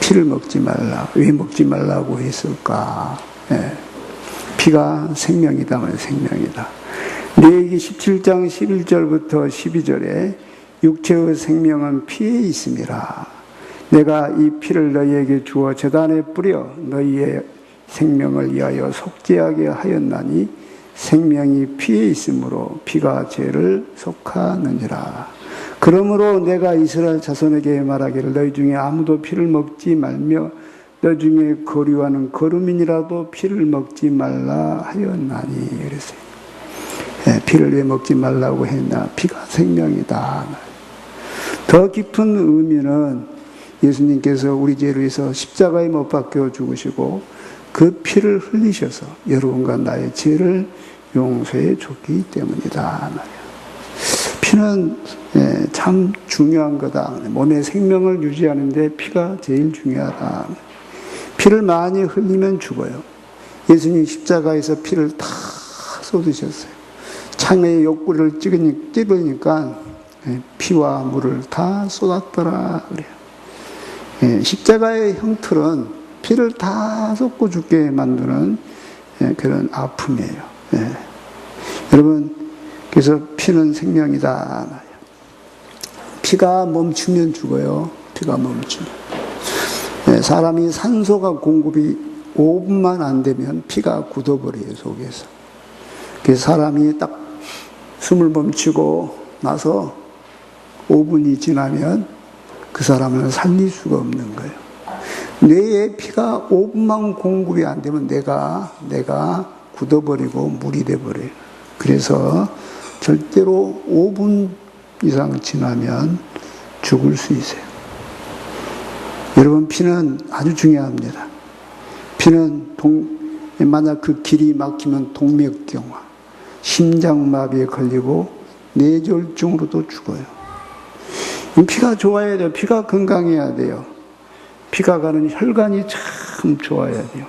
피를 먹지 말라. 왜 먹지 말라고 했을까? 피가 생명이다 말이에요. 생명이다. 레위기 17장 11절부터 12절에 육체의 생명은 피에 있음이라. 내가 이 피를 너희에게 주어 제단에 뿌려 너희의 생명을 위하여 속죄하게 하였나니 생명이 피에 있으므로 피가 죄를 속하느니라. 그러므로 내가 이스라엘 자손에게 말하기를 너희 중에 아무도 피를 먹지 말며 너희 중에 거류하는 거루민이라도 피를 먹지 말라 하였나니. 그랬어요. 피를 왜 먹지 말라고 했나? 피가 생명이다. 더 깊은 의미는 예수님께서 우리 죄를 위해서 십자가에 못 박혀 죽으시고 그 피를 흘리셔서 여러분과 나의 죄를 용서해 줬기 때문이다. 피는 참 중요한 거다. 몸의 생명을 유지하는 데 피가 제일 중요하다. 피를 많이 흘리면 죽어요. 예수님 십자가에서 피를 다 쏟으셨어요. 창에 욕구를 찝으니까 피와 물을 다 쏟았더라 그래요. 십자가의 형틀은 피를 다 쏟고 죽게 만드는 그런 아픔이에요. 여러분, 그래서 피는 생명이다. 피가 멈추면 죽어요. 피가 멈추면. 사람이 산소가 공급이 5분만 안 되면 피가 굳어버려요, 속에서. 그래서 사람이 딱 숨을 멈추고 나서 5분이 지나면 그 사람을 살릴 수가 없는 거예요. 뇌에 피가 5분만 공급이 안 되면 내가 굳어버리고 물이 돼버려요. 그래서 절대로 5분 이상 지나면 죽을 수 있어요. 여러분, 피는 아주 중요합니다. 피는 만약 그 길이 막히면 동맥경화, 심장마비에 걸리고 뇌졸중으로도 죽어요. 피가 좋아야 돼요. 피가 건강해야 돼요. 피가 가는 혈관이 참 좋아야 돼요.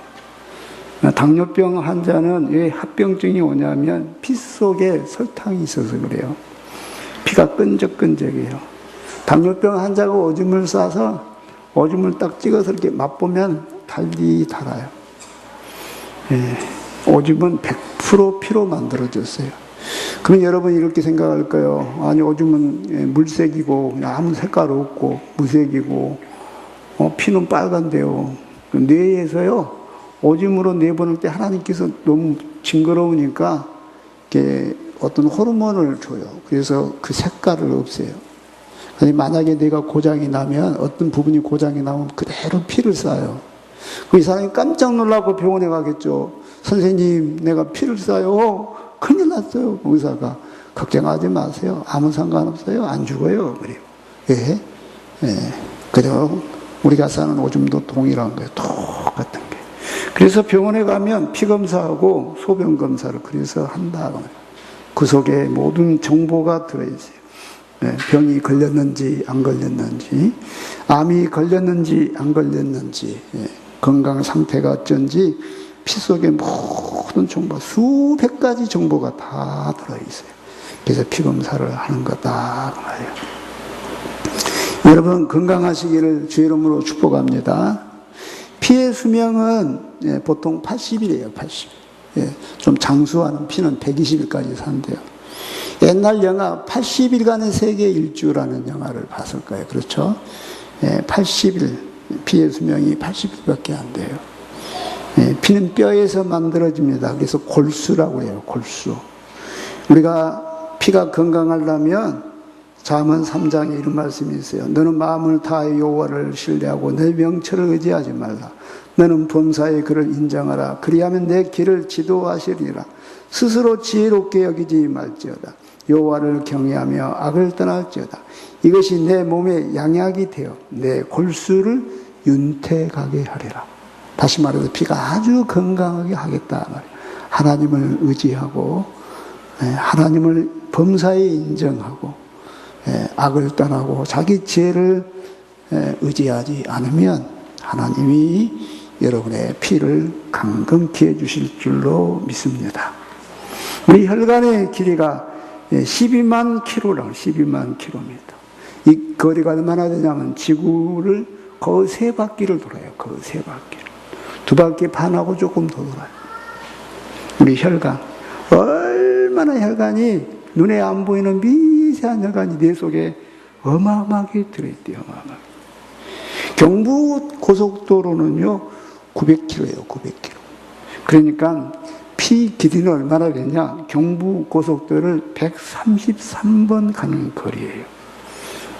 당뇨병 환자는 왜 합병증이 오냐면 피 속에 설탕이 있어서 그래요. 피가 끈적끈적해요. 당뇨병 환자가 오줌을 싸서 오줌을 딱 찍어서 이렇게 맛보면 달리 달아요. 오줌은 100% 피로 만들어졌어요. 그럼 여러분 이렇게 생각할 거예요. 아니, 오줌은 물색이고 그냥 아무 색깔 없고 무색이고 피는 빨간데요. 뇌에서요, 오줌으로 내보낼 때 하나님께서 너무 징그러우니까 이렇게 어떤 호르몬을 줘요. 그래서 그 색깔을 없애요. 만약에 내가 고장이 나면, 어떤 부분이 고장이 나면 그대로 피를 싸요. 이 사람이 깜짝 놀라고 병원에 가겠죠. 선생님, 내가 피를 싸요. 큰일 났어요. 의사가. 걱정하지 마세요. 아무 상관없어요. 안 죽어요. 그래요. 왜? 그래요. 우리가 사는 오줌도 동일한 거예요. 똑같은 게. 그래서 병원에 가면 피 검사하고 소변 검사를 그래서 한다. 그 속에 모든 정보가 들어있어요. 병이 걸렸는지 안 걸렸는지, 암이 걸렸는지 안 걸렸는지, 건강 상태가 어쩐지 피 속에 모든 정보, 수백 가지 정보가 다 들어있어요. 그래서 피 검사를 하는 거다 그 말이에요. 여러분 건강하시기를 주의 이름으로 축복합니다. 피의 수명은 보통 80일이에요. 80일. 좀 장수하는 피는 120일까지 산대요. 옛날 영화 80일간의 세계 일주라는 영화를 봤을 거예요. 그렇죠? 80일, 피의 수명이 80일밖에 안 돼요. 피는 뼈에서 만들어집니다. 그래서 골수라고 해요. 골수. 우리가 피가 건강하려면 잠언 3장에 이런 말씀이 있어요. 너는 마음을 다하여 여호와를 신뢰하고 내 명철을 의지하지 말라. 너는 범사의 그를 인정하라. 그리하면 내 길을 지도하시리라. 스스로 지혜롭게 여기지 말지어다. 여호와를 경외하며 악을 떠날지어다. 이것이 내 몸에 양약이 되어 내 골수를 윤택하게 하리라. 다시 말해서 피가 아주 건강하게 하겠다 말이에요. 하나님을 의지하고 하나님을 범사에 인정하고 악을 떠나고 자기 지혜를 의지하지 않으면 하나님이 여러분의 피를 강건케 해주실 줄로 믿습니다. 우리 혈관의 길이가 12만 킬로미터. 이 거리가 얼마나 되냐면 지구를 거의 3바퀴를 돌아요. 거의 3바퀴를. 2바퀴 반하고 조금 더 돌아요. 우리 혈관. 얼마나 혈관이, 눈에 안 보이는 미세한 혈관이 내 속에 어마어마하게 들어있대요. 어마어마하게. 경부 고속도로는요, 900km예요. 900km. 그러니까 피 길이는 얼마나 되냐? 경부 고속도로를 133번 가는 거리예요.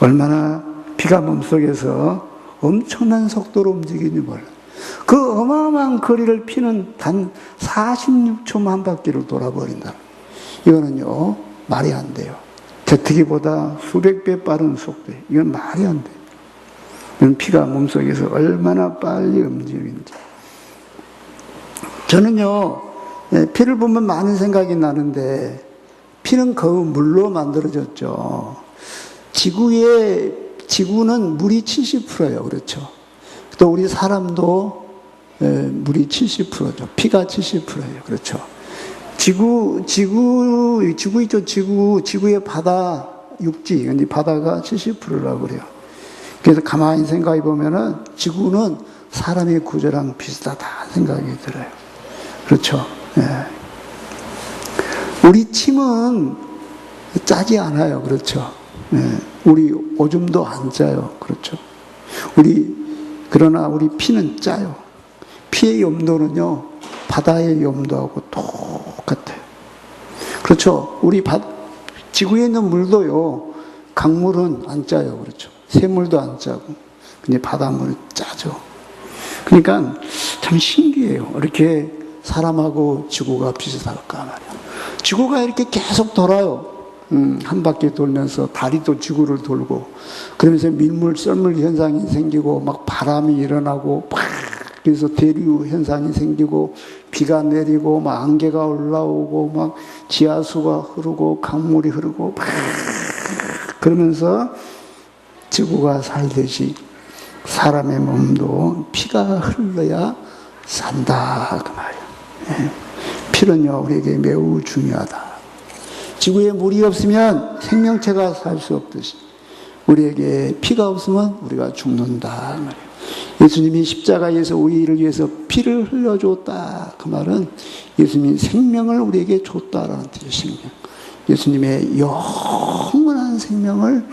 얼마나 피가 몸속에서 엄청난 속도로 움직이는지 몰라요. 그 어마어마한 거리를 피는 단 46초만 한 바퀴를 돌아버린다. 이거는요, 말이 안 돼요. 제트기보다 수백 배 빠른 속도. 이건 말이 안 돼요. 이건 피가 몸속에서 얼마나 빨리 움직이는지. 저는요, 피를 보면 많은 생각이 나는데, 피는 거의 물로 만들어졌죠. 지구는 물이 70%예요. 그렇죠. 또 우리 사람도 물이 70%죠. 피가 70%예요. 그렇죠. 지구 있죠. 지구의 바다, 육지. 근데 바다가 70%라고 그래요. 그래서 가만히 생각해 보면은 지구는 사람의 구조랑 비슷하다 생각이 들어요. 그렇죠. 예. 우리 침은 짜지 않아요. 그렇죠. 예. 우리 오줌도 안 짜요. 그렇죠. 그러나 우리 피는 짜요. 피의 염도는요, 바다의 염도하고 똑같아요. 그렇죠. 지구에 있는 물도요, 강물은 안 짜요. 그렇죠. 새물도 안 짜고. 근데 바닷물은 짜죠. 그러니까 참 신기해요. 이렇게 사람하고 지구가 비슷할까 말이야. 지구가 이렇게 계속 돌아요. 한 바퀴 돌면서 다리도 지구를 돌고, 그러면서 밀물, 썰물 현상이 생기고, 막 바람이 일어나고, 그래서 대류 현상이 생기고, 비가 내리고, 막 안개가 올라오고, 막 지하수가 흐르고, 강물이 흐르고, 그러면서 지구가 살듯이 사람의 몸도 피가 흘러야 산다. 그 말이에요. 예. 피는요, 우리에게 매우 중요하다. 지구에 물이 없으면 생명체가 살 수 없듯이 우리에게 피가 없으면 우리가 죽는다. 그 말이에요. 예수님이 십자가에서 우리를 위해서 피를 흘려줬다. 그 말은 예수님이 생명을 우리에게 줬다라는 뜻이에요. 생명. 예수님의 영원한 생명을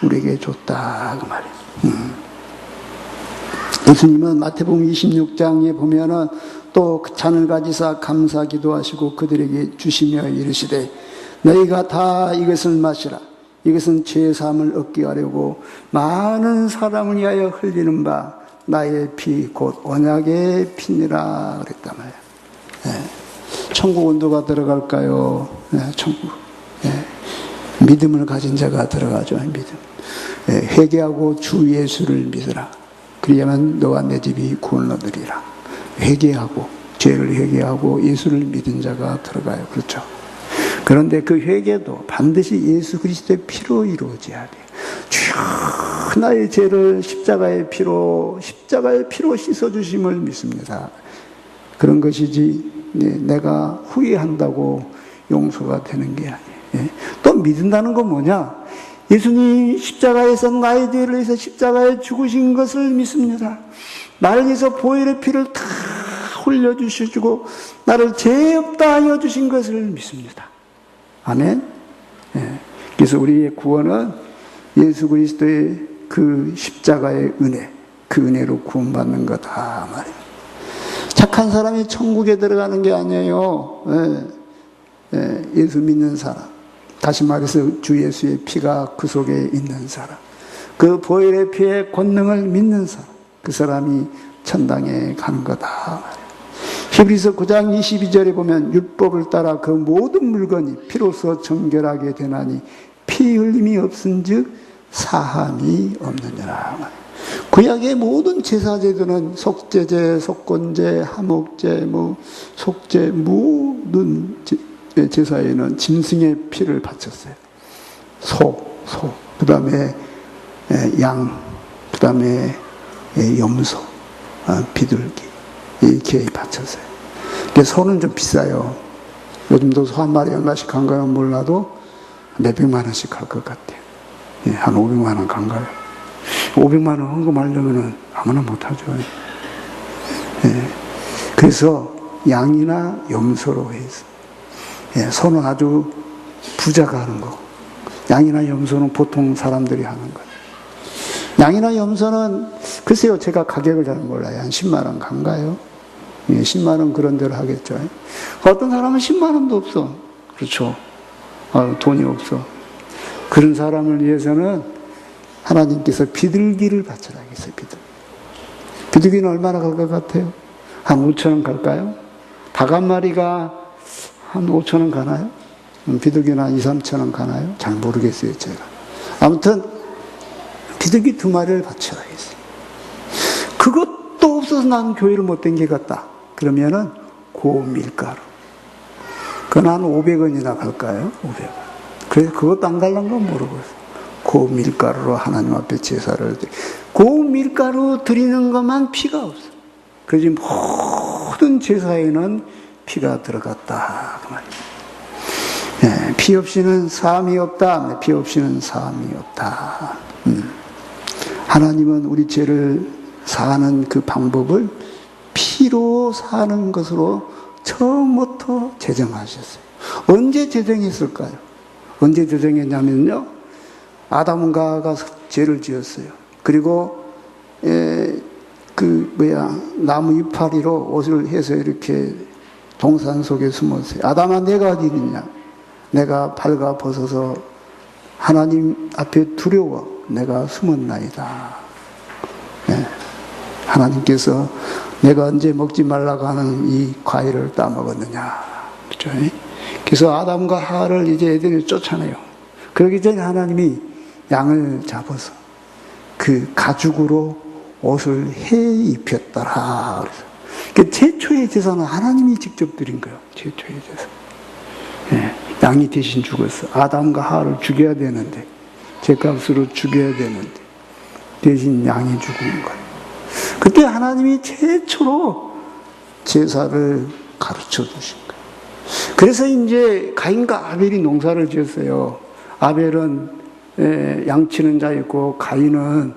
우리에게 줬다. 그 말이에요. 예수님은 마태복음 26장에 보면은 또 잔을 가지사 감사 기도하시고 그들에게 주시며 이르시되 너희가 다 이것을 마시라. 이것은 죄 사함을 얻게 하려고 많은 사람을 위하여 흘리는 바 나의 피 곧 언약의 피니라 그랬단 말이에요. 네. 천국 온도가 들어갈까요? 네, 천국. 네. 믿음을 가진 자가 들어가죠. 믿음. 네, 회개하고 주 예수를 믿으라. 그리하면 너와 내 집이 구원을 얻으리라. 회개하고 죄를 회개하고 예수를 믿은 자가 들어가요. 그렇죠. 그런데 그 회개도 반드시 예수 그리스도의 피로 이루어져야 돼요. 주여 나의 죄를 십자가의 피로 씻어주심을 믿습니다. 그런 것이지 내가 후회한다고 용서가 되는 게 아니에요. 또 믿는다는 건 뭐냐? 예수님 십자가에서 나의 죄를 위해서 십자가에 죽으신 것을 믿습니다. 나를 위해서 보혈의 피를 다 흘려주시고 나를 죄 없다 하여 주신 것을 믿습니다. 아멘. 그래서 우리의 구원은 예수 그리스도의 그 십자가의 은혜, 그 은혜로 구원받는 거다 말이에요. 착한 사람이 천국에 들어가는 게 아니에요. 예수 믿는 사람, 다시 말해서 주 예수의 피가 그 속에 있는 사람, 그 보혈의 피의 권능을 믿는 사람, 그 사람이 천당에 가는 거다 말이에요. 히브리서 9장 22절에 보면 율법을 따라 그 모든 물건이 피로써 정결하게 되나니 피 흘림이 없은즉 사함이 없느니라. 구약의 모든 제사제도는 속죄제, 속건제, 하목제, 속죄 모든 제사에는 짐승의 피를 바쳤어요. 소, 그 다음에 양, 그 다음에 염소, 비둘기 이렇게 바쳤어요. 근데 소는 좀 비싸요. 요즘도 소 한 마리 얼마씩 간가요? 몰라도 몇백만 원씩 갈 것 같아요. 한 500만 원 간가요? 500만 원 헌금하려면은 아무나 못하죠. 예. 그래서 양이나 염소로 해서, 예, 소는 아주 부자가 하는 거고, 양이나 염소는 보통 사람들이 하는 거예요. 양이나 염소는, 글쎄요, 제가 가격을 잘 몰라요. 한 10만 원 간가요? 예, 10만 원 그런 대로 하겠죠. 어떤 사람은 10만 원도 없어. 그렇죠. 돈이 없어. 그런 사람을 위해서는 하나님께서 비둘기를 바쳐라 했어요. 비둘기는 얼마나 갈 것 같아요? 한 5천 원 갈까요? 닭 한 마리가 한 5천 원 가나요? 비둘기는 한 2, 3천 원 가나요? 잘 모르겠어요, 제가. 아무튼 비둘기 2마리를 바쳐라 했어요. 그것도 없어서 나는 교회를 못 댕기겠다. 그러면은 고밀가루. 그건 한 500원이나 갈까요? 500원. 그래서 그것도 안 갈란 건 모르겠어요. 고밀가루로 하나님 앞에 제사를 드리. 고밀가루 드리는 것만 피가 없어. 그래서 모든 제사에는 피가 들어갔다. 그 말이에요. 예, 피 없이는 사함이 없다. 피 없이는 사함이 없다. 하나님은 우리 죄를 사하는 그 방법을 피로 사는 것으로 처음부터 제정하셨어요. 언제 제정했을까요? 언제 제정했냐면요, 아담과 죄를 지었어요. 그리고 나무 이파리로 옷을 해서 이렇게 동산 속에 숨었어요. 아담아, 내가 어디 있느냐? 내가 발가 벗어서 하나님 앞에 두려워 내가 숨었나이다. 네. 하나님께서 내가 언제 먹지 말라고 하는 이 과일을 따먹었느냐. 그렇죠? 그래서 아담과 하와를 이제 에덴에 쫓아내요. 그러기 전에 하나님이 양을 잡아서 그 가죽으로 옷을 해 입혔더라. 그래서 최초의 제사는 하나님이 직접 드린 거예요. 최초의 제사. 예, 양이 대신 죽었어. 아담과 하와를 죽여야 되는데, 죄값으로 죽여야 되는데 대신 양이 죽은 거예요. 그때 하나님이 최초로 제사를 가르쳐 주신 거예요. 그래서 이제 가인과 아벨이 농사를 지었어요. 아벨은 양치는 자였고 가인은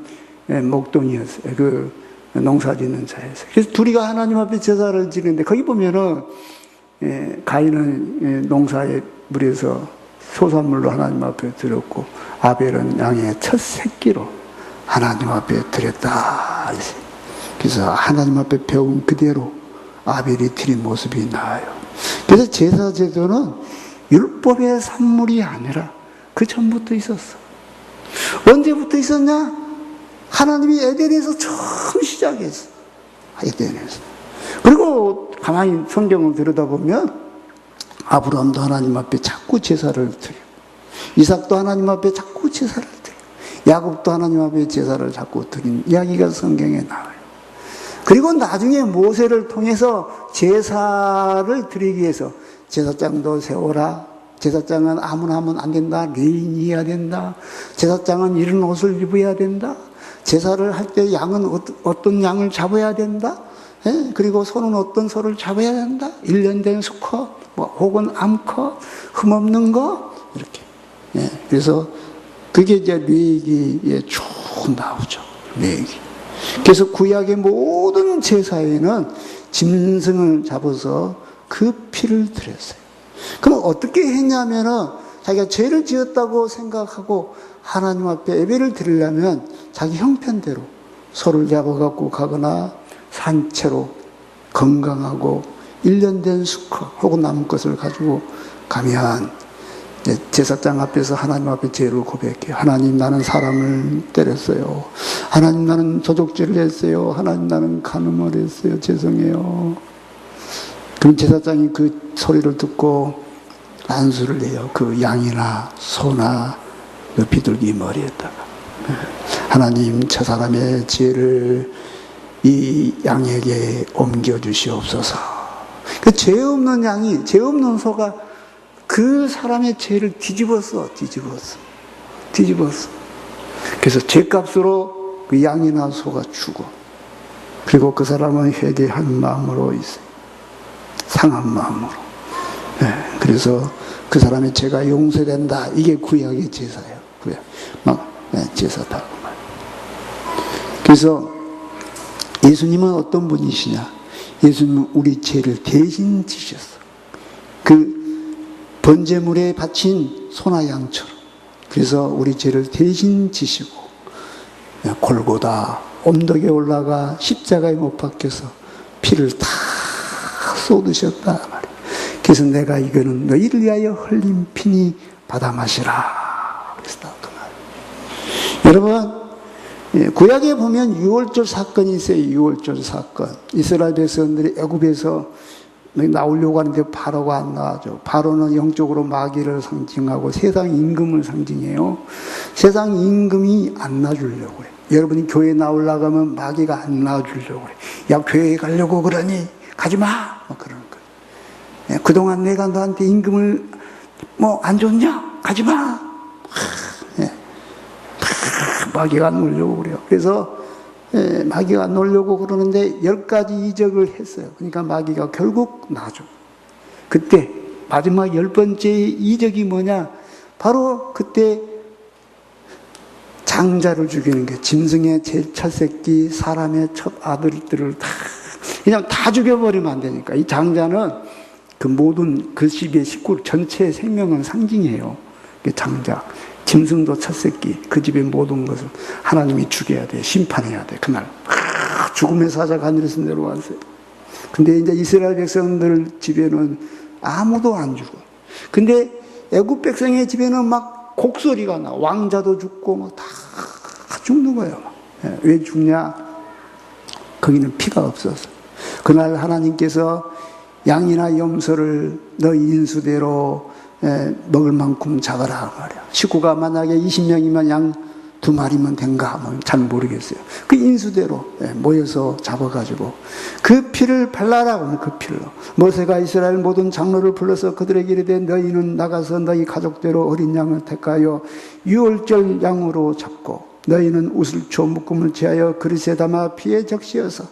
목동이었어요. 그 농사 짓는 자였어요. 그래서 둘이가 하나님 앞에 제사를 지는데 거기 보면은 가인은 농사에 물에서 소산물로 하나님 앞에 드렸고 아벨은 양의 첫 새끼로 하나님 앞에 드렸다. 그래서 하나님 앞에 배운 그대로 아벨이 드린 모습이 나와요. 그래서 제사 제도는 율법의 산물이 아니라 그 전부터 있었어. 언제부터 있었냐? 하나님이 에덴에서 처음 시작했어. 에덴에서. 그리고 가만히 성경을 들여다보면 아브라함도 하나님 앞에 자꾸 제사를 드려. 이삭도 하나님 앞에 자꾸 제사를 드려. 야곱도 하나님 앞에 제사를 자꾸 드린 이야기가 성경에 나와요. 그리고 나중에 모세를 통해서 제사를 드리기 위해서 제사장도 세워라. 제사장은 아무나 하면 안 된다. 레인이어야 된다. 제사장은 이런 옷을 입어야 된다. 제사를 할 때 양은 어떤 양을 잡아야 된다. 예? 그리고 소는 어떤 소를 잡아야 된다. 1년 된 수컷, 혹은 암컷, 흠없는 거 이렇게. 예. 그래서 그게 이제 레위기에 쭉 나오죠. 레위기. 그래서 구약의 모든 제사에는 짐승을 잡아서 그 피를 드렸어요. 그럼 어떻게 했냐면은 자기가 죄를 지었다고 생각하고 하나님 앞에 예배를 드리려면 자기 형편대로 소를 잡아갖고 가거나 산채로 건강하고 1년 된 수컷 혹은 남은 것을 가지고 가면 제사장 앞에서 하나님 앞에 죄를 고백해요. 하나님, 나는 사람을 때렸어요. 하나님, 나는 도적질을 했어요. 하나님, 나는 간음을 했어요. 죄송해요. 그럼 제사장이 그 소리를 듣고 안수를 해요. 그 양이나 소나 그 비둘기 머리에다가. 하나님, 저 사람의 죄를 이 양에게 옮겨주시옵소서. 그 죄 없는 양이, 죄 없는 소가 그 사람의 죄를 뒤집었어. 그래서 죄값으로 그 양이나 소가 죽어. 그리고 그 사람은 회개한 마음으로 있어요. 상한 마음으로. 네, 그래서 그 사람의 죄가 용서된다. 이게 구약의 제사예요. 구약. 제사다. 그래서 예수님은 어떤 분이시냐? 예수님은 우리 죄를 대신 지셨어. 그 번제물에 바친 소나 양처럼. 그래서 우리 죄를 대신 지시고 골고다 언덕에 올라가 십자가에 못 박혀서 피를 다 쏟으셨다 말이야. 그래서 내가 이거는 너희를 위하여 흘린 피니 받아 마시라 그랬다 그 말. 여러분, 구약에 보면 유월절 사건이 있어요. 유월절 사건. 이스라엘 백성들이 애굽에서 나오려고 하는데 바로가 안 나와죠. 바로는 영적으로 마귀를 상징하고 세상 임금을 상징해요. 세상 임금이 안 놔주려고 그래. 여러분이 교회 나오려고 하면 마귀가 안 놔주려고 그래. 야, 교회에 가려고 그러니 가지 마! 뭐 그러는 거예요. 그동안 내가 너한테 임금을 뭐 안 줬냐? 가지 마! 마귀가 안 놀려고 그래요. 그래서 마귀가 안 놀려고 그러는데 10가지 이적을 했어요. 그러니까 마귀가 결국 놔줘. 그때 마지막 10번째 이적이 뭐냐? 바로 그때 장자를 죽이는 게 짐승의 제일 첫 새끼, 사람의 첫 아들들을 다 그냥 다 죽여버리면 안 되니까. 이 장자는 그 모든 그 집의 식구 전체의 생명을 상징해요. 장자. 짐승도 첫 새끼, 그 집의 모든 것을 하나님이 죽여야 돼. 심판해야 돼. 그날. 죽음의 사자가 하늘에서 내려왔어요. 근데 이제 이스라엘 백성들 집에는 아무도 안 죽어. 근데 애굽 백성의 집에는 막 곡소리가 나. 왕자도 죽고 막 다 죽는 거예요. 왜 죽냐? 거기는 피가 없어서. 그날 하나님께서 양이나 염소를 너희 인수대로 먹을 만큼 잡아라 말이야. 식구가 만약에 20명이면 양 2마리면 된가? 뭐 잘 모르겠어요. 그 인수대로 모여서 잡아가지고 그 피를 발라라고 그 피를. 모세가 이스라엘 모든 장로를 불러서 그들에게 이르되 너희는 나가서 너희 가족대로 어린 양을 택하여 유월절 양으로 잡고 너희는 우슬초 묶음을 취하여 그릇에 담아 피에 적시어서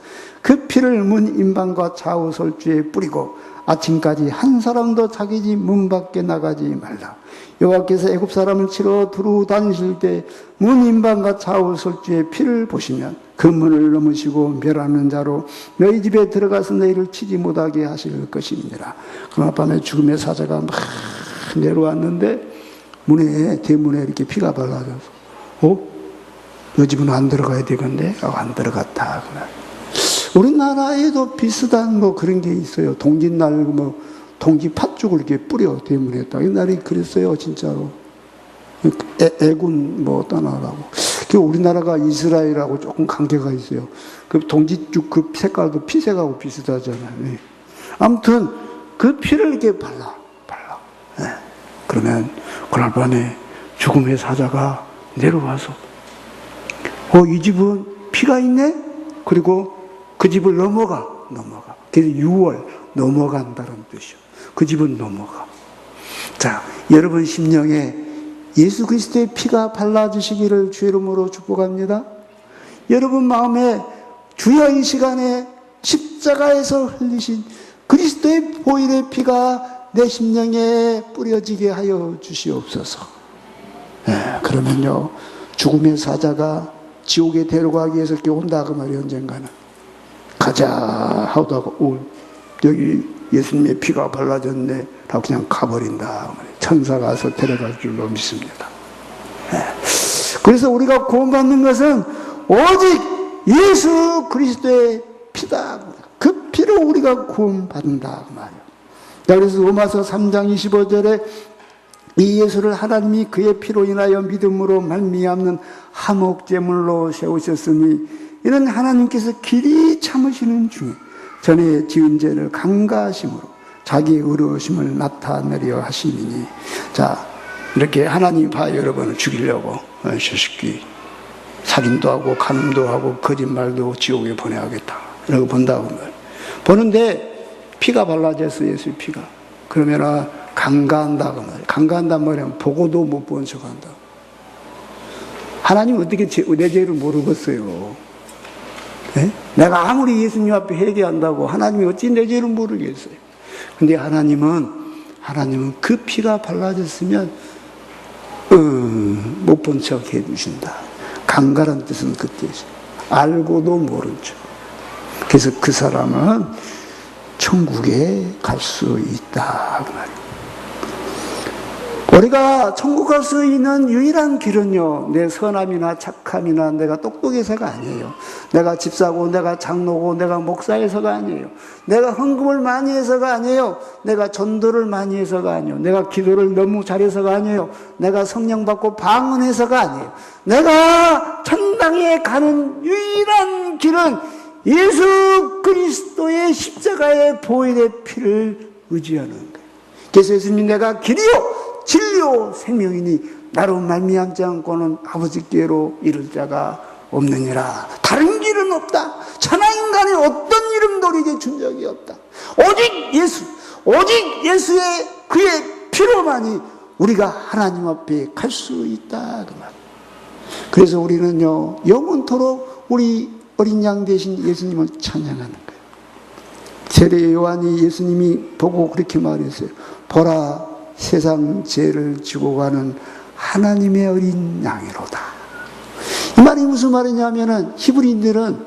그 피를 문 인방과 좌우 솔주에 뿌리고 아침까지 한 사람도 자기 집 문 밖에 나가지 말라. 여호와께서 애굽 사람을 치러 두루 다니실 때 문 인방과 좌우 솔주에 피를 보시면 그 문을 넘으시고 멸하는 자로 너희 집에 들어가서 너희를 치지 못하게 하실 것입니다. 그날 밤에 죽음의 사자가 막 내려왔는데 문에 대문에 이렇게 피가 발라져서 너 집은 안 들어가야 되겠네? 안 들어갔다. 그날. 우리나라에도 비슷한 뭐 그런 게 있어요. 동짓날 뭐 동지 팥죽을 이렇게 뿌려 대문에다. 옛날에 그랬어요, 진짜로. 애군 뭐 떠나라고. 그 우리나라가 이스라엘하고 조금 관계가 있어요. 그 동지죽 그 색깔도 피색하고 비슷하잖아요. 네. 아무튼 그 피를 이렇게 발라. 네. 그러면 그날 밤에 죽음의 사자가 내려와서 이 집은 피가 있네? 그리고 그 집을 넘어가. 그래서 6월 넘어간다는 뜻이요. 그 집은 넘어가. 자, 여러분 심령에 예수 그리스도의 피가 발라주시기를 주의 이름으로 축복합니다. 여러분 마음에 주여 이 시간에 십자가에서 흘리신 그리스도의 보혈의 피가 내 심령에 뿌려지게 하여 주시옵소서. 그러면요, 죽음의 사자가 지옥에 데려가기 위해서 이렇게 온다 그 말이에요. 언젠가는 가자 하다가 여기 예수님의 피가 발라졌네 라고 그냥 가버린다. 천사가 와서 데려갈 줄로 믿습니다. 그래서 우리가 구원받는 것은 오직 예수 그리스도의 피다. 그 피로 우리가 구원받는다 그 말이에요. 그래서 로마서 3장 25절에 이 예수를 하나님이 그의 피로 인하여 믿음으로 말미암는 화목제물로 세우셨으니 이는 하나님께서 길이 참으시는 중에 전에 지은 죄를 간과하심으로 자기의 의로우심을 나타내려 하심이니. 자, 이렇게 하나님이 봐요. 여러분을 죽이려고 저 새끼 살인도 하고 간음도 하고 거짓말도 지옥에 보내야겠다 이러고 본다고 말. 보는데 피가 발라졌어. 예수의 피가. 그러면은 간과한다고 말이에요. 간과한단 말이면 보고도 못 본 척한다. 하나님 어떻게 내 죄를 모르겠어요? 네? 내가 아무리 예수님 앞에 회개한다고 하나님이 어찌 내 죄를 모르겠어요? 근데 하나님은 그 피가 발라졌으면 못 본 척 해주신다. 간과란 뜻은 그 뜻이에요. 알고도 모른 척. 그래서 그 사람은 천국에 갈 수 있다. 그 말이에요. 우리가 천국 갈 수 있는 유일한 길은요, 내 선함이나 착함이나 내가 똑똑해서가 아니에요. 내가 집사고, 내가 장로고, 내가 목사해서가 아니에요. 내가 헌금을 많이 해서가 아니에요. 내가 전도를 많이 해서가 아니에요. 내가 기도를 너무 잘해서가 아니에요. 내가 성령 받고 방언해서가 아니에요. 내가 천당에 가는 유일한 길은 예수 그리스도의 십자가의 보혈의 피를 의지하는 거예요. 그래서 예수님, 내가 길이요 진리요 생명이니 나로 말미암지 않고는 아버지께로 이를 자가 없느니라. 다른 길은 없다. 천하인간이 어떤 이름도 우리에게 준 적이 없다. 오직 예수, 오직 예수의 그의 피로만이 우리가 하나님 앞에 갈 수 있다. 그 말. 그래서 우리는요, 영원토록 우리 어린 양 대신 예수님을 찬양하는 거예요. 세례 요한이 예수님이 보고 그렇게 말했어요. 보라, 세상 죄를 지고 가는 하나님의 어린 양이로다. 이 말이 무슨 말이냐면은 히브리인들은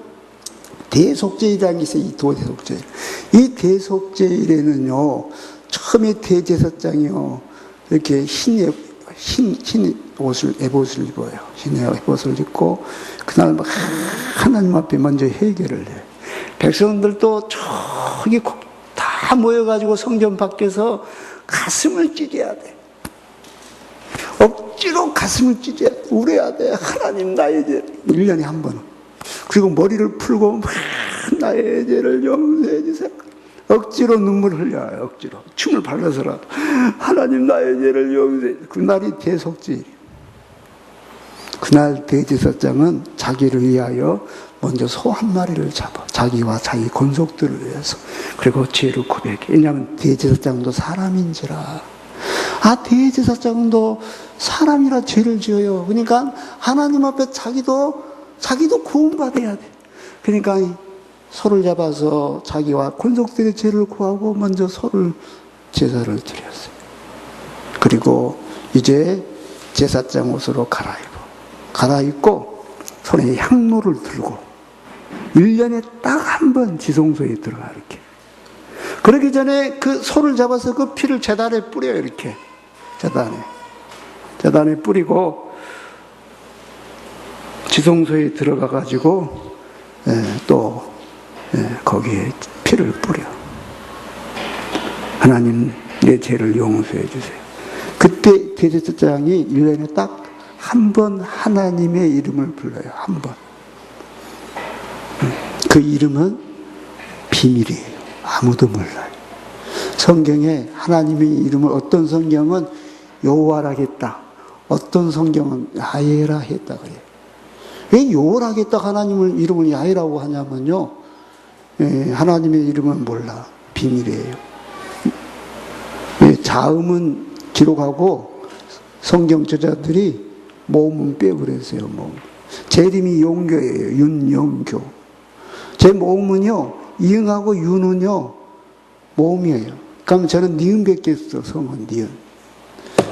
대속죄일이라는 게 있어요. 이 대속죄일. 이 대속죄일에는요, 처음에 대제사장이요, 이렇게 흰 옷을, 에봇을 입어요. 흰 에봇을 입고, 그날 막 하나님 앞에 먼저 회개를 해요. 백성들도 저기 다 모여가지고 성전 밖에서 가슴을 찢어야 돼. 억지로 가슴을 찢어야 돼. 울어야 돼. 하나님, 나의 죄. 1년에 한 번. 그리고 머리를 풀고 막 나의 죄를 용서해 주세요. 억지로 눈물을 흘려요. 억지로. 춤을 발라서라도 하나님, 나의 죄를 용서해 주세요. 그날이 대속죄일이에요. 그날 대제사장은 자기를 위하여 먼저 소 한 마리를 잡아, 자기와 자기 권속들을 위해서. 그리고 죄를 고백해. 왜냐하면 대제사장도 사람인지라. 대제사장도 사람이라 죄를 지어요. 그러니까 하나님 앞에 자기도 구원받아야 돼. 그러니까 소를 잡아서 자기와 권속들의 죄를 구하고 먼저 소를 제사를 드렸어요. 그리고 이제 제사장 옷으로 갈아입고 손에 향로를 들고 1년에 딱 한 번 지성소에 들어가. 이렇게. 그러기 전에 그 소를 잡아서 그 피를 제단에 뿌려요. 이렇게. 제단에 뿌리고 지성소에 들어가 가지고 또 거기에 피를 뿌려. 하나님, 내 죄를 용서해 주세요. 그때 대제사장이 1년에 딱 한 번 하나님의 이름을 불러요. 한 번. 그 이름은 비밀이에요. 아무도 몰라요. 성경에 하나님의 이름을 어떤 성경은 여호와라 했다. 어떤 성경은 야훼라 했다 그래요. 왜 여호와라 했다 하나님의 이름을 야훼라고 하냐면요. 하나님의 이름은 몰라. 비밀이에요. 자음은 기록하고 성경 저자들이 모음은 빼버렸어요. 모음. 제 이름이 용교예요. 윤용교. 제 모음은요, 이응하고 윤은요, 모음이에요. 그럼 저는 니은밖에 없어. 성은 니은.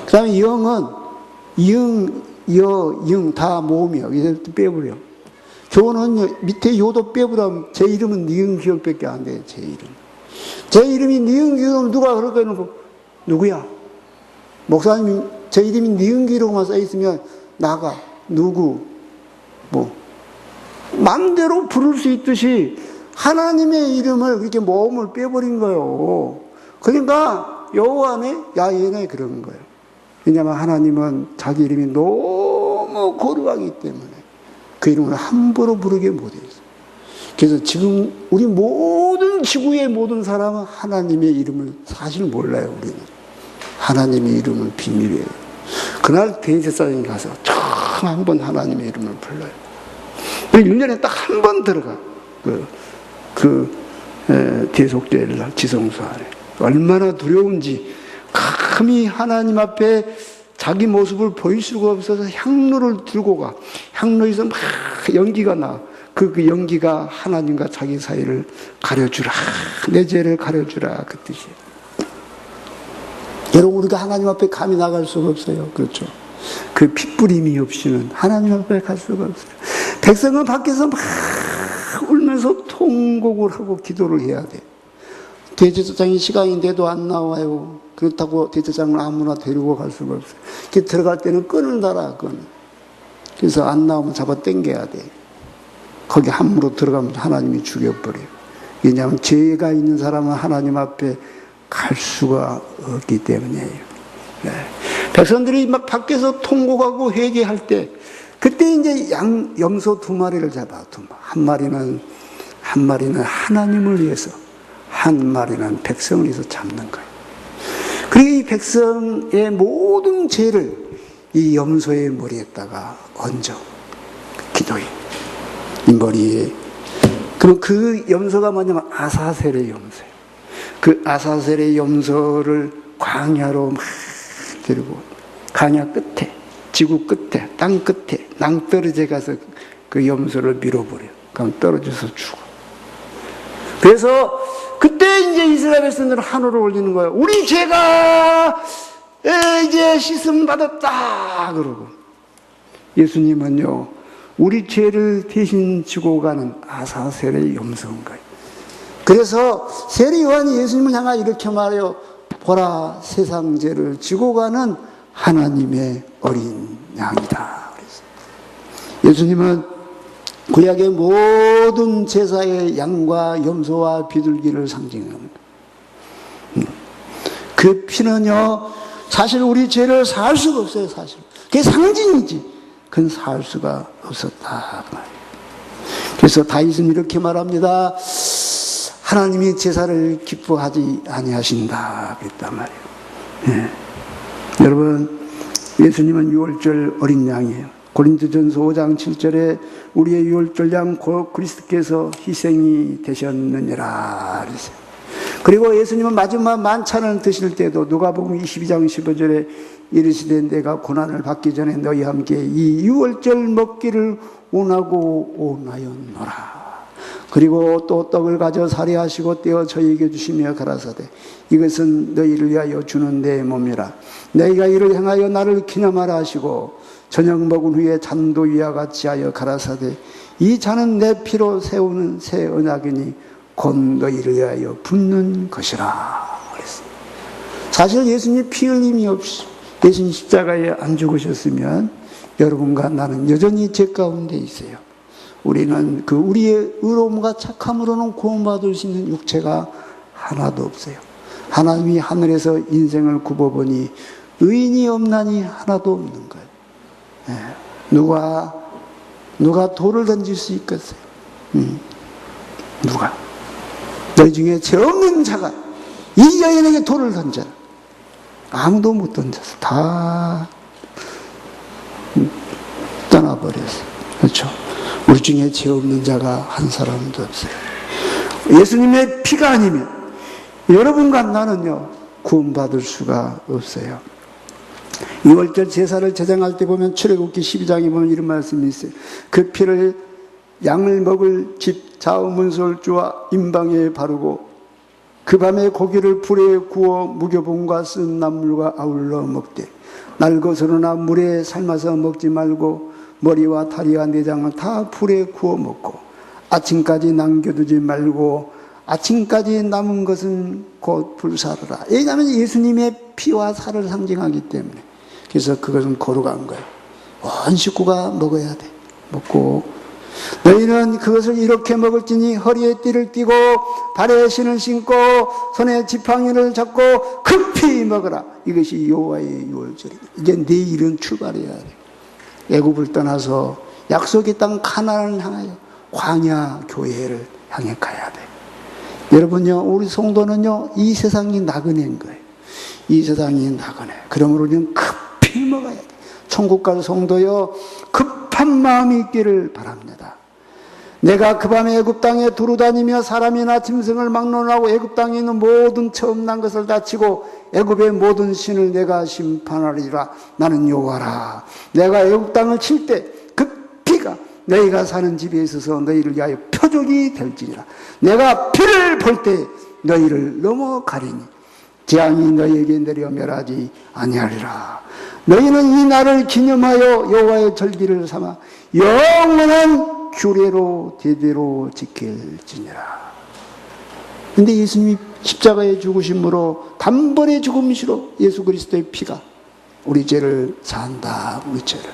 그 다음에 영은 이응, 여, 영 다 모음이에요. 이제부터 빼버려. 교는 밑에 요도 빼버리면 제 이름은 니은 기억밖에 안 돼요. 제 이름. 제 이름이 니은 기억이면 누가 그럴 거는 누구야? 목사님이 제 이름이 니은 기록만 써있으면 나가, 누구, 마음대로 부를 수 있듯이 하나님의 이름을 그렇게 모음을 빼버린 거예요. 그러니까 여호와네, 야훼네 그러는 거예요. 왜냐하면 하나님은 자기 이름이 너무 거룩하기 때문에 그 이름을 함부로 부르게 못해요. 그래서 지금 우리 모든 지구의 모든 사람은 하나님의 이름을 사실 몰라요. 우리는 하나님의 이름은 비밀이에요. 그날 대제사장이 가서 처음 한 번 하나님의 이름을 불러요. 1년에 딱 한 번 들어가. 대속죄일 날 지성소 안에. 얼마나 두려운지. 감히 하나님 앞에 자기 모습을 보일 수가 없어서 향로를 들고 가. 향로에서 막 연기가 나. 그 연기가 하나님과 자기 사이를 가려주라. 내 죄를 가려주라. 그 뜻이에요. 여러분, 우리가 하나님 앞에 감히 나갈 수가 없어요. 그렇죠. 그 핏부림이 없이는 하나님 앞에 갈 수가 없어요. 백성은 밖에서 막 울면서 통곡을 하고 기도를 해야 돼. 대제사장이 시간인데도 안 나와요. 그렇다고 대제사장을 아무나 데리고 갈 수가 없어요. 들어갈 때는 끈을 달아, 끈. 그래서 안 나오면 잡아 당겨야 돼. 거기 함부로 들어가면 하나님이 죽여버려요. 왜냐하면 죄가 있는 사람은 하나님 앞에 갈 수가 없기 때문이에요. 네. 백성들이 막 밖에서 통곡하고 회개할 때, 그때 이제 염소 2마리를 잡아. 한 마리는 하나님을 위해서, 한 마리는 백성을 위해서 잡는 거예요. 그리고 이 백성의 모든 죄를 이 염소의 머리에다가 얹어. 기도해. 이 머리에. 그럼 그 염소가 뭐냐면 아사셀의 염소예요. 그 아사셀의 염소를 광야로 막 데리고, 광야 끝에, 지구 끝에, 땅 끝에, 낭떠러지에 가서 그 염소를 밀어버려요. 그럼 떨어져서 죽어. 그래서 그때 이제 이스라엘 백성들은 한호를 올리는 거예요. 우리 죄가 이제 씻음 받았다 그러고, 예수님은요 우리 죄를 대신 지고 가는 아사셀의 염소인 거예요. 그래서 세례 요한이 예수님을 향하여 이렇게 말해요. 보라, 세상 죄를 지고 가는 하나님의 어린 양이다. 그래서 예수님은 구약의 모든 제사의 양과 염소와 비둘기를 상징합니다. 그 피는요, 사실 우리 죄를 살 수가 없어요, 사실. 그게 상징이지. 그건 살 수가 없었다. 그래서 다윗은 이렇게 말합니다. 하나님이 제사를 기뻐하지 아니하신다. 그랬단 말이에요. 네. 여러분, 예수님은 유월절 어린 양이에요. 고린도전서 5장 7절에 우리의 유월절 양 그리스도께서 희생이 되셨느니라 그랬어요. 그리고 예수님은 마지막 만찬을 드실 때도 누가복음 22장 15절에 이르시되 내가 고난을 받기 전에 너희와 함께 이 유월절 먹기를 원하고 원하였노라. 그리고 또 떡을 가져 살해하시고 떼어 저희에게 주시며 가라사대 이것은 너희를 위하여 주는 내 몸이라. 너희가 이를 행하여 나를 기념하라 하시고 저녁 먹은 후에 잔도 위와 같이 하여 가라사대 이 잔은 내 피로 세우는 새 언약이니 곧 너희를 위하여 붓는 것이라 그랬어요. 사실 예수님 피 흘림이 없이 대신 십자가에 안 죽으셨으면 여러분과 나는 여전히 죄 가운데 있어요. 우리는 우리의 의로움과 착함으로는 구원받을 수 있는 육체가 하나도 없어요. 하나님이 하늘에서 인생을 굽어보니 의인이 없나니 하나도 없는 거예요. 네. 누가 돌을 던질 수 있겠어요? 누가? 너희 중에 죄 없는 자가 이 여인에게 돌을 던져라. 아무도 못 던졌어. 다 떠나버렸어. 그렇죠? 우리 중에 죄 없는 자가 한 사람도 없어요. 예수님의 피가 아니면 여러분과 나는요 구원받을 수가 없어요. 유월절 제사를 제정할 때 보면 출애굽기 12장에 보면 이런 말씀이 있어요. 그 피를 양을 먹을 집 좌우문설주와 임방에 바르고 그 밤에 고기를 불에 구워 무교봉과 쓴 나물과 아울러 먹되 날것으로나 물에 삶아서 먹지 말고 머리와 다리와 내장을 다 불에 구워 먹고 아침까지 남겨두지 말고 아침까지 남은 것은 곧 불사르라. 왜냐하면 예수님의 피와 살을 상징하기 때문에. 그래서 그것은 거룩한 거예요. 온 식구가 먹어야 돼. 먹고 너희는 그것을 이렇게 먹을지니 허리에 띠를 띠고 발에 신을 신고 손에 지팡이를 잡고 급히 먹어라. 이것이 여호와의 유월절이다. 이제 내일은 출발해야 돼. 애굽을 떠나서 약속의 땅 가나안을 향하여 광야 교회를 향해 가야 돼. 여러분요, 우리 성도는요, 이 세상이 나그네인 거예요. 이 세상이 나그네. 그러므로 우리는 급히 먹어야 돼. 천국 갈 성도요, 급한 마음이 있기를 바랍니다. 내가 그 밤에 애굽 땅에 두루 다니며 사람이나 짐승을 막론하고 애굽 땅에 있는 모든 처음 난 것을 다치고 애굽의 모든 신을 내가 심판하리라. 나는 여호와라. 내가 애굽 땅을 칠 때 그 피가 너희가 사는 집에 있어서 너희를 위하여 표적이 될지니라. 내가 피를 볼 때 너희를 넘어가리니 재앙이 너희에게 내려 멸하지 아니하리라. 너희는 이 날을 기념하여 여호와의 절기를 삼아 영원한 규례로 대대로 지킬지니라. 근데 예수님이 십자가에 죽으심으로 단번에 죽음이시로 예수 그리스도의 피가 우리 죄를 산다. 우리 죄를.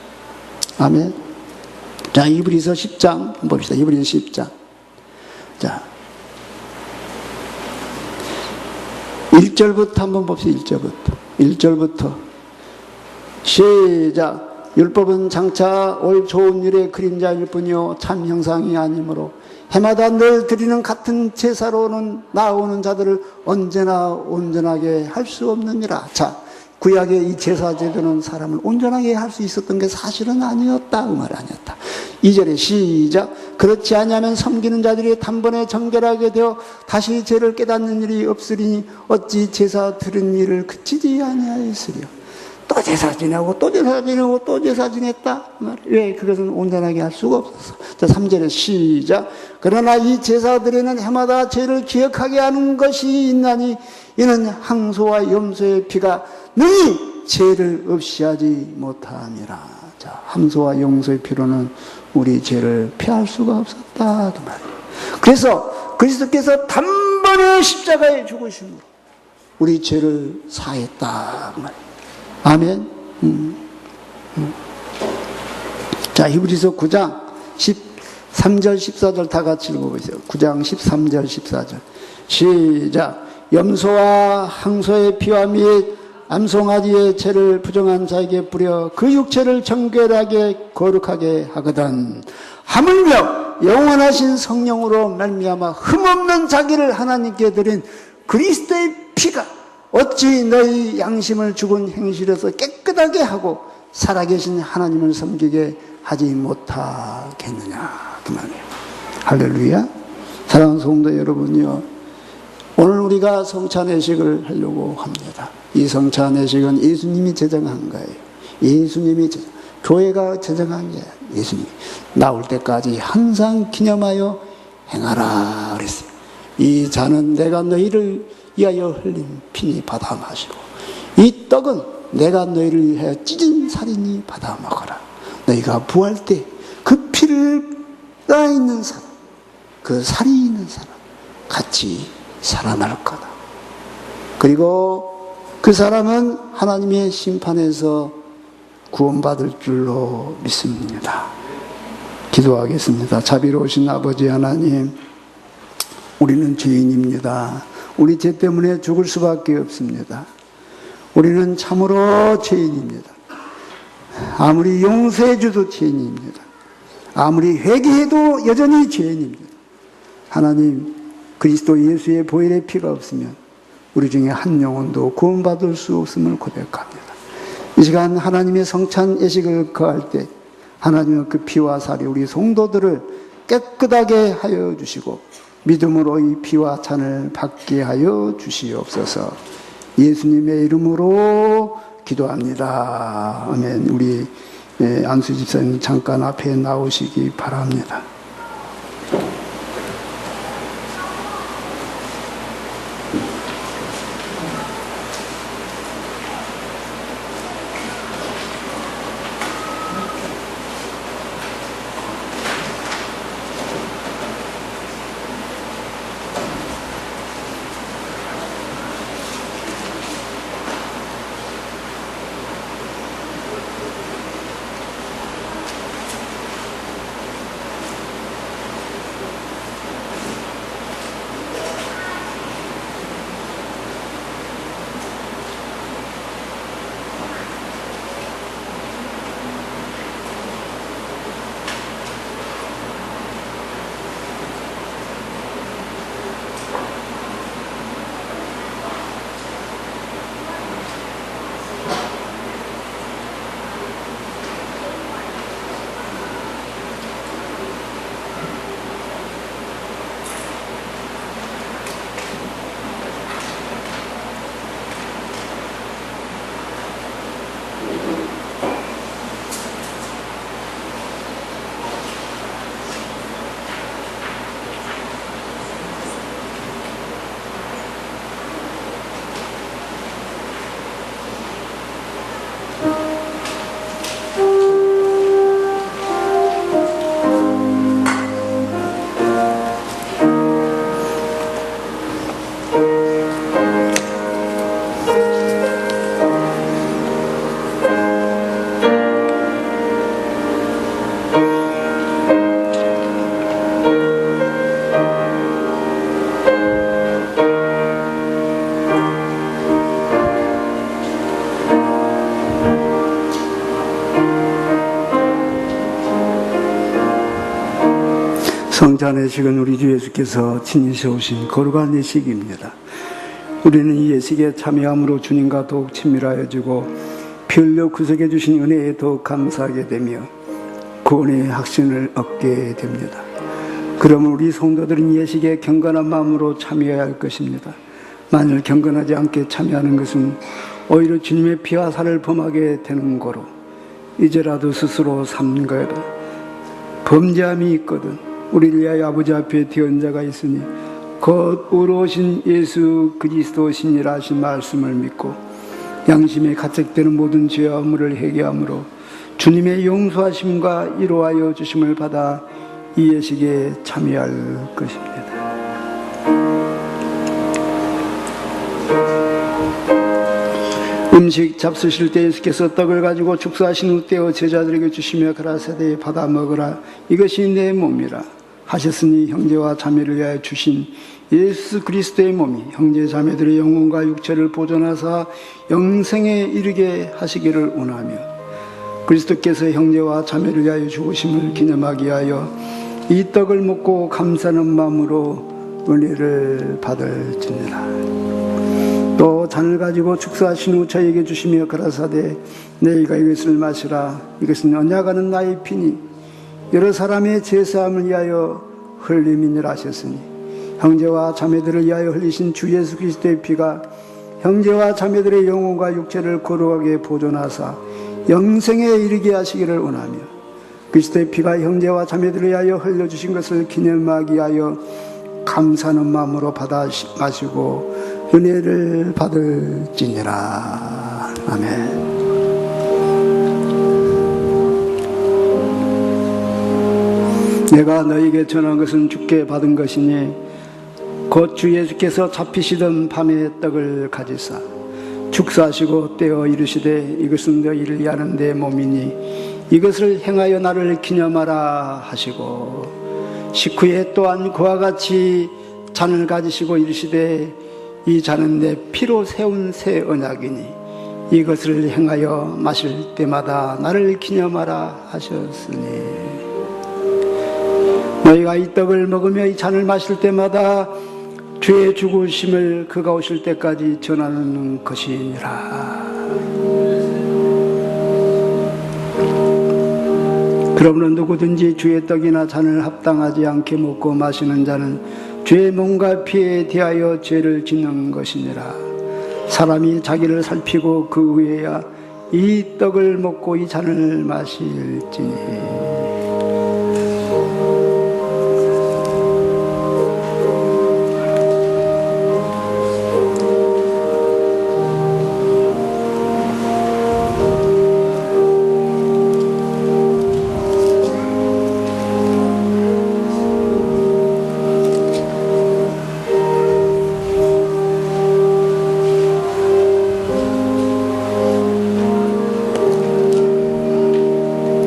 아멘. 자, 히브리서 10장 봅시다. 히브리서 10장. 자, 1절부터 한번 봅시다. 1절부터 시작. 율법은 장차 올 좋은 일의 그림자일 뿐이요 참 형상이 아니므로 해마다 늘 드리는 같은 제사로는 나오는 자들을 언제나 온전하게 할 수 없느니라. 자, 구약의 이 제사 제도는 사람을 온전하게 할 수 있었던 게 사실은 아니었다. 그 말 아니었다. 2절에 시작. 그렇지 아니하면 섬기는 자들이 단번에 정결하게 되어 다시 죄를 깨닫는 일이 없으리니 어찌 제사 드린 일을 그치지 아니하였으리요. 또 제사 지내고 또 제사 지내고 또 제사 지냈다. 왜? 그것은 온전하게 할 수가 없었어. 자, 3절에 시작. 그러나 이 제사들에는 해마다 죄를 기억하게 하는 것이 있나니 이는 항소와 염소의 피가 능히 죄를 없이 하지 못함이라. 자, 항소와 염소의 피로는 우리 죄를 피할 수가 없었다. 그 말이에요. 그래서 그리스도께서 단번에 십자가에 죽으심으로 우리 죄를 사했다. 그 말이에요. 아멘. 자, 히브리서 9장 13절 14절 다 같이 읽어보세요. 9장 13절 14절 시작. 염소와 항소의 피와 및 암송아지의 죄를 부정한 자에게 뿌려 그 육체를 정결하게 거룩하게 하거든 하물며 영원하신 성령으로 말미암아 흠없는 자기를 하나님께 드린 그리스도의 피가 어찌 너희 양심을 죽은 행실에서 깨끗하게 하고 살아계신 하나님을 섬기게 하지 못하겠느냐. 그 말이에요. 할렐루야. 사랑하는 성도 여러분이요, 오늘 우리가 성찬회식을 하려고 합니다. 이 성찬회식은 예수님이 제정한 거예요. 예수님이 교회가 제정한 게 예수님이 나올 때까지 항상 기념하여 행하라 그랬어요. 이 잔은 내가 너희를 위하여 흘린 피니 받아 마시고 이 떡은 내가 너희를 위하여 찢은 살이니 받아 먹어라. 너희가 부활 때 그 피를 따 있는 사람, 그 살이 있는 사람 같이 살아날 거다. 그리고 그 사람은 하나님의 심판에서 구원받을 줄로 믿습니다. 기도하겠습니다. 자비로우신 아버지 하나님, 우리는 죄인입니다. 우리 죄 때문에 죽을 수밖에 없습니다. 우리는 참으로 죄인입니다. 아무리 용서해 줘도 죄인입니다. 아무리 회개해도 여전히 죄인입니다. 하나님, 그리스도 예수의 보혈의 피가 없으면 우리 중에 한 영혼도 구원받을 수 없음을 고백합니다. 이 시간 하나님의 성찬 예식을 거할 때 하나님은 그 피와 살이 우리 성도들을 깨끗하게 하여 주시고 믿음으로 이 피와 잔을 받게 하여 주시옵소서. 예수님의 이름으로 기도합니다. 아멘. 우리 안수 집사님 잠깐 앞에 나오시기 바랍니다. 안내식은 우리 주 예수께서 친히 세우신 거룩한 예식입니다. 우리는 이 예식에 참여함으로 주님과 더욱 친밀하여지고 피 흘려 구속해 주신 은혜에 더욱 감사하게 되며 구원의 확신을 얻게 됩니다. 그러면 우리 성도들은 예식에 경건한 마음으로 참여해야 할 것입니다. 만일 경건하지 않게 참여하는 것은 오히려 주님의 피와 살을 범하게 되는 거로 이제라도 스스로 삼는 거다. 범죄함이 있거든 우리를 위하여 아버지 앞에 대언 자가 있으니 곧 의로우신 예수 그리스도 신이라 하신 말씀을 믿고 양심에 가책되는 모든 죄와 허물을 회개함으로 주님의 용서하심과 위로하여 주심을 받아 이 예식에 참여할 것입니다. 음식 잡수실 때 예수께서 떡을 가지고 축사하신 후 떼어 제자들에게 주시며 가라사대 받아 먹으라 이것이 내 몸이라 하셨으니 형제와 자매를 위하여 주신 예수 그리스도의 몸이 형제 자매들의 영혼과 육체를 보존하사 영생에 이르게 하시기를 원하며 그리스도께서 형제와 자매를 위하여 죽으심을 기념하기 위하여 이 떡을 먹고 감사하는 마음으로 은혜를 받을지니라. 또 잔을 가지고 축사하신 후 저에게 주시며 가라사대 너희가 이것을 마시라 이것은 언약하는 나의 피니 여러 사람의 제사함을 위하여 흘림이니라 하셨으니 형제와 자매들을 위하여 흘리신 주 예수 그리스도의 피가 형제와 자매들의 영혼과 육체를 거룩하게 보존하사 영생에 이르게 하시기를 원하며 그리스도의 피가 형제와 자매들을 위하여 흘려주신 것을 기념하기 위하여 감사하는 마음으로 받아 마시고 은혜를 받을지니라. 아멘. 내가 너에게 전한 것은 주께 받은 것이니 곧 주 예수께서 잡히시던 밤에 떡을 가지사 축사하시고 떼어 이르시되 이것은 너희를 위하는 내 몸이니 이것을 행하여 나를 기념하라 하시고 식후에 또한 그와 같이 잔을 가지시고 이르시되 이 잔은 내 피로 세운 새 언약이니 이것을 행하여 마실 때마다 나를 기념하라 하셨으니 너희가 이 떡을 먹으며 이 잔을 마실 때마다 주의 죽으심을 그가 오실 때까지 전하는 것이니라. 그러므로 누구든지 주의 떡이나 잔을 합당하지 않게 먹고 마시는 자는 주의 몸과 피에 대하여 죄를 짓는 것이니라. 사람이 자기를 살피고 그 후에야 이 떡을 먹고 이 잔을 마실지니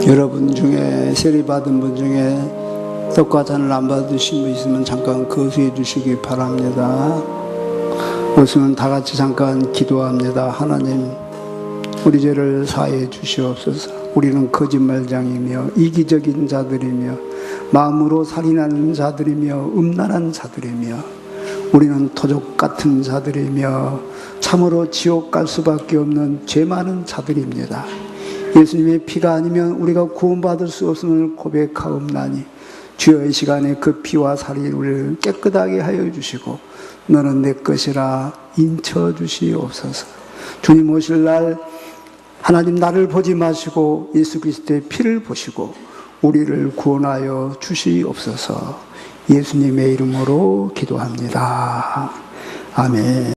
여러분 중에 세례 받은 분 중에 떡과 잔을 안 받으신 분 있으면 잠깐 거수해 주시기 바랍니다. 우선 다 같이 잠깐 기도합니다. 하나님, 우리 죄를 사해 주시옵소서. 우리는 거짓말장이며 이기적인 자들이며 마음으로 살인하는 자들이며 음란한 자들이며 우리는 토족 같은 자들이며 참으로 지옥 갈 수밖에 없는 죄 많은 자들입니다. 예수님의 피가 아니면 우리가 구원받을 수 없음을 고백하옵나니 주여 이 시간에 그 피와 살이 우리를 깨끗하게 하여 주시고 너는 내 것이라 인쳐 주시옵소서. 주님 오실 날 하나님 나를 보지 마시고 예수 그리스도의 피를 보시고 우리를 구원하여 주시옵소서. 예수님의 이름으로 기도합니다. 아멘.